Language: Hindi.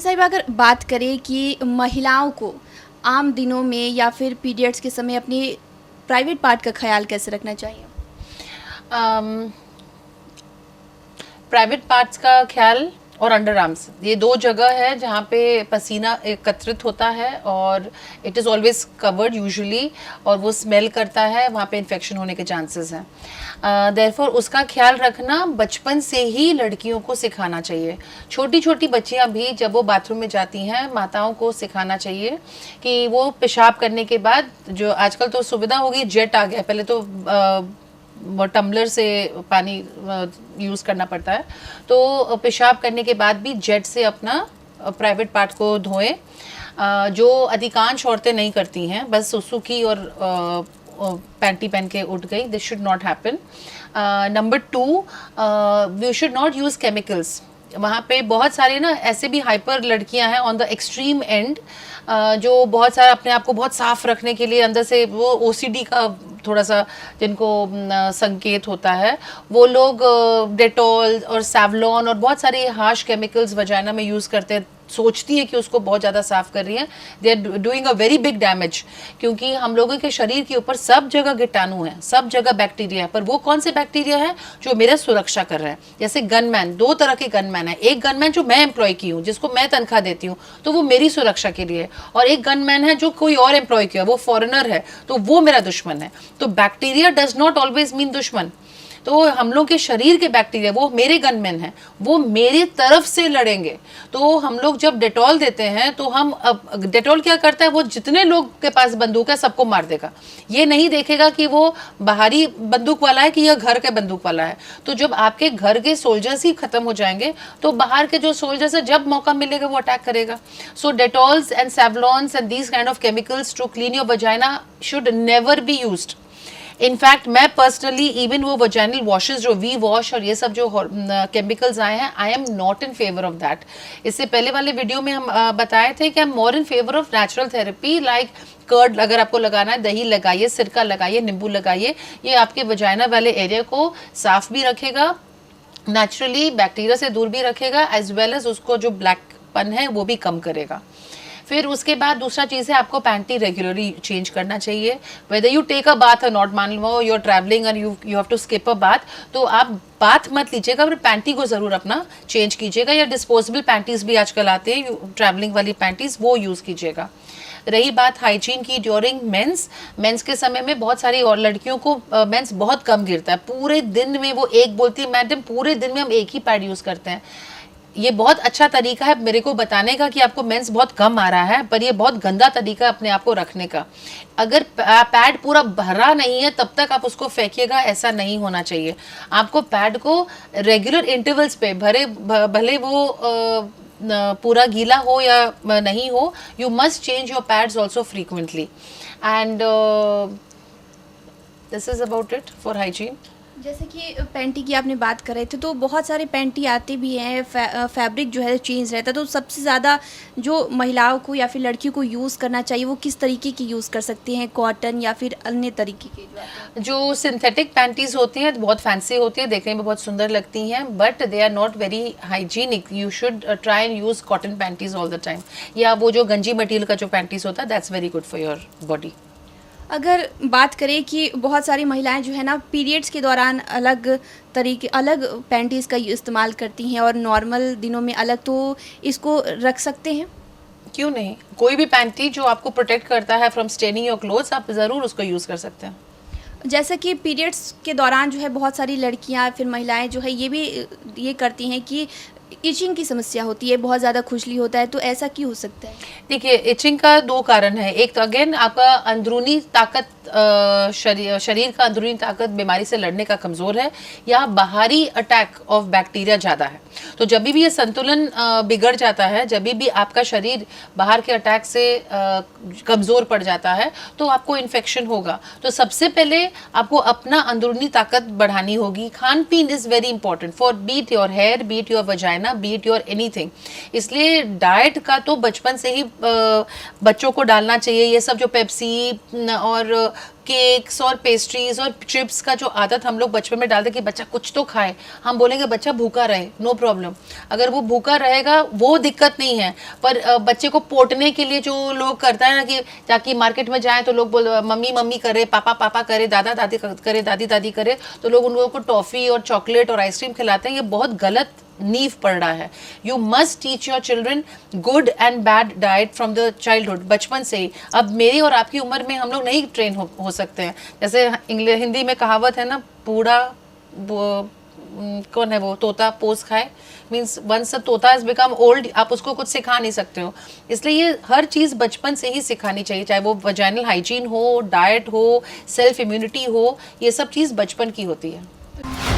साहिबा, अगर बात करें कि महिलाओं को आम दिनों में या फिर पीरियड्स के समय अपनी प्राइवेट पार्ट का ख्याल कैसे रखना चाहिए? प्राइवेट पार्ट्स का ख्याल और अंडर आर्म्स, ये दो जगह है जहाँ पे पसीना एकत्रित होता है और it is always covered usually, और वो स्मेल करता है, वहाँ पे इन्फेक्शन होने के चांसेस हैं। देयरफॉर उसका ख्याल रखना बचपन से ही लड़कियों को सिखाना चाहिए। छोटी छोटी बच्चियाँ भी जब वो बाथरूम में जाती हैं, माताओं को सिखाना चाहिए कि वो पेशाब करने के बाद, जो आजकल तो सुविधा हो गई, जेट आ गया, पहले तो वो टम्बलर से पानी यूज़ करना पड़ता है, तो पेशाब करने के बाद भी जेट से अपना प्राइवेट पार्ट को धोएं, जो अधिकांश औरतें नहीं करती हैं, बस सुसु की और पैंटी पहन के उठ गई। This should not happen. Number 2, we should not use chemicals. वहाँ पे बहुत सारे ना ऐसे भी हाइपर लड़कियां हैं ऑन द एक्सट्रीम एंड, जो बहुत सारा अपने आप को बहुत साफ रखने के लिए अंदर से वो ओसीडी का थोड़ा सा जिनको संकेत होता है, वो लोग डेटॉल और सैवलॉन और बहुत सारे हार्श केमिकल्स वजाइना में यूज़ करते हैं, सोचती है कि उसको बहुत ज़्यादा साफ कर रही है। They are doing a very big damage, क्योंकि हम लोगों के शरीर के ऊपर सब जगह कीटाणु है, सब जगह बैक्टीरिया है, पर वो कौन से बैक्टीरिया है जो मेरा सुरक्षा कर रहे हैं। जैसे गनमैन, दो तरह के गनमैन है, एक गनमैन जो मैं एम्प्लॉय की हूँ, जिसको मैं तनख्वाह देती हूँ, तो वो मेरी सुरक्षा के लिए, और एक गनमैन है जो कोई और एम्प्लॉय किया, वो फॉरेनर है, तो वो मेरा दुश्मन है। तो bacteria does not always mean दुश्मन। तो हम लोग के शरीर के बैक्टीरिया वो मेरे गनमैन हैं, वो मेरी तरफ से लड़ेंगे। तो हम लोग जब डेटॉल देते हैं, तो हम अब डेटॉल क्या करता है, वो जितने लोग के पास बंदूक है सबको मार देगा, ये नहीं देखेगा कि वो बाहरी बंदूक वाला है कि यह घर के बंदूक वाला है। तो जब आपके घर के सोल्जर्स ही खत्म हो जाएंगे, तो बाहर के जो सोल्जर्स है, जब मौका मिलेगा वो अटैक करेगा। So Dettols and Savlons and these kind of chemicals to clean your vagina should never be used. In fact मैं पर्सनली इवन वो वजाइनल वॉशेस जो वी वॉश और ये सब जो केमिकल्स आए हैं, I am not in favour of that. इससे पहले वाले वीडियो में हम बताए थे कि I am more in favour of natural therapy, like curd अगर आपको लगाना है, दही लगाइए, सिरका लगाइए, नींबू लगाइए, ये आपके वजाइना वाले एरिया को साफ भी रखेगा, नेचुरली बैक्टीरिया से दूर भी रखेगा, एज वेल एज उसको जो ब्लैकपन है वो भी कम करेगा। फिर उसके बाद दूसरा चीज़ है, आपको पैंटी रेगुलरली चेंज करना चाहिए, whether you take a bath और नॉट। मान लो you are travelling and you have to skip a bath, तो आप बाथ मत लीजिएगा, फिर पैंटी को ज़रूर अपना चेंज कीजिएगा, या डिस्पोजेबल पैंटीज़ भी आजकल आते हैं, ट्रैवलिंग वाली पैंटीज़, वो यूज़ कीजिएगा। रही बात हाइजीन की, ड्यूरिंग मेंस के समय में बहुत सारी और लड़कियों को मेंस बहुत कम गिरता है, पूरे दिन में वो एक बोलती है, मैडम पूरे दिन में हम एक ही पैड यूज़ करते हैं। ये बहुत अच्छा तरीका है मेरे को बताने का कि आपको मेंस बहुत कम आ रहा है, पर ये बहुत गंदा तरीका है अपने आप को रखने का। अगर पैड पूरा भरा नहीं है तब तक आप उसको फेंकिएगा, ऐसा नहीं होना चाहिए। आपको पैड को रेगुलर इंटरवल्स पे भले वो पूरा गीला हो या नहीं हो, you must change your pads also frequently, and this is about it for hygiene. जैसे कि पैंटी की आपने बात कर रहे थे, तो बहुत सारे पैंटी आते भी हैं, फैब्रिक जो है चेंज रहता है, तो सबसे ज़्यादा जो महिलाओं को या फिर लड़कियों को यूज़ करना चाहिए वो किस तरीके की यूज़ कर सकती हैं, कॉटन या फिर अन्य तरीके के? जो सिंथेटिक पैंटीज होती हैं बहुत फैंसी होती है, देखने में बहुत सुंदर लगती हैं, but they are not very hygienic. You should try and use cotton panties all the time, या वो जो गंजी मटेरियल का जो पैंटीज होता है, that's very good for your body. अगर बात करें कि बहुत सारी महिलाएं जो है ना पीरियड्स के दौरान अलग पैंटीज़ का इस्तेमाल करती हैं और नॉर्मल दिनों में अलग, तो इसको रख सकते हैं? क्यों नहीं, कोई भी पैंटी जो आपको प्रोटेक्ट करता है फ्रॉम स्टेनिंग योर क्लोथ्स, आप ज़रूर उसको यूज़ कर सकते हैं। जैसा कि पीरियड्स के दौरान जो है बहुत सारी लड़कियां फिर महिलाएं जो है ये करती हैं कि इचिंग की समस्या होती है, बहुत ज़्यादा खुजली होता है, तो ऐसा क्यों हो सकता है? देखिए, इचिंग का दो कारण है। एक तो अगेन आपका अंदरूनी ताकत, शरीर का अंदरूनी ताकत बीमारी से लड़ने का कमज़ोर है, या बाहरी अटैक ऑफ बैक्टीरिया ज़्यादा है। तो जब भी ये संतुलन बिगड़ जाता है, जब भी आपका शरीर बाहर के अटैक से कमज़ोर पड़ जाता है, तो आपको इन्फेक्शन होगा। तो सबसे पहले आपको अपना अंदरूनी ताकत बढ़ानी होगी। खान पीन is very important for beat your hair, beat your vagina, banana, beat your anything. इसलिए डाइट का तो बचपन से ही बच्चों को डालना चाहिए। ये सब जो पेप्सी और केक्स और पेस्ट्रीज और चिप्स का जो आदत हम लोग बचपन में डालते कि बच्चा कुछ तो खाए, हम बोलेंगे बच्चा भूखा रहे, नो प्रॉब्लम, अगर वो भूखा रहेगा वो दिक्कत नहीं है। पर बच्चे को पोटने के लिए जो लोग करता है ना कि ताकि मार्केट में जाए तो लोग बोल मम्मी मम्मी करे, पापा पापा करे, दादा दादी करे, दादी दादी करे, तो लोग उन लोगों को टॉफी और चॉकलेट और आइसक्रीम खिलाते हैं। ये बहुत गलत नींव पड़ रहा है। You must teach your children good and bad diet from the childhood, बचपन से ही। अब मेरी और आपकी उम्र में हम लोग नहीं ट्रेन हो सकते हैं। जैसे हिंदी में कहावत है ना, बूढ़ा कौन है वो, तोता पोस खाए, मीन्स वंस तोता हैज बिकम ओल्ड, आप उसको कुछ सिखा नहीं सकते हो। इसलिए ये हर चीज़ बचपन से ही सिखानी चाहिए, चाहे वो वजाइनल हाइजीन हो, डाइट हो, सेल्फ इम्यूनिटी हो, ये सब चीज़ बचपन की होती है।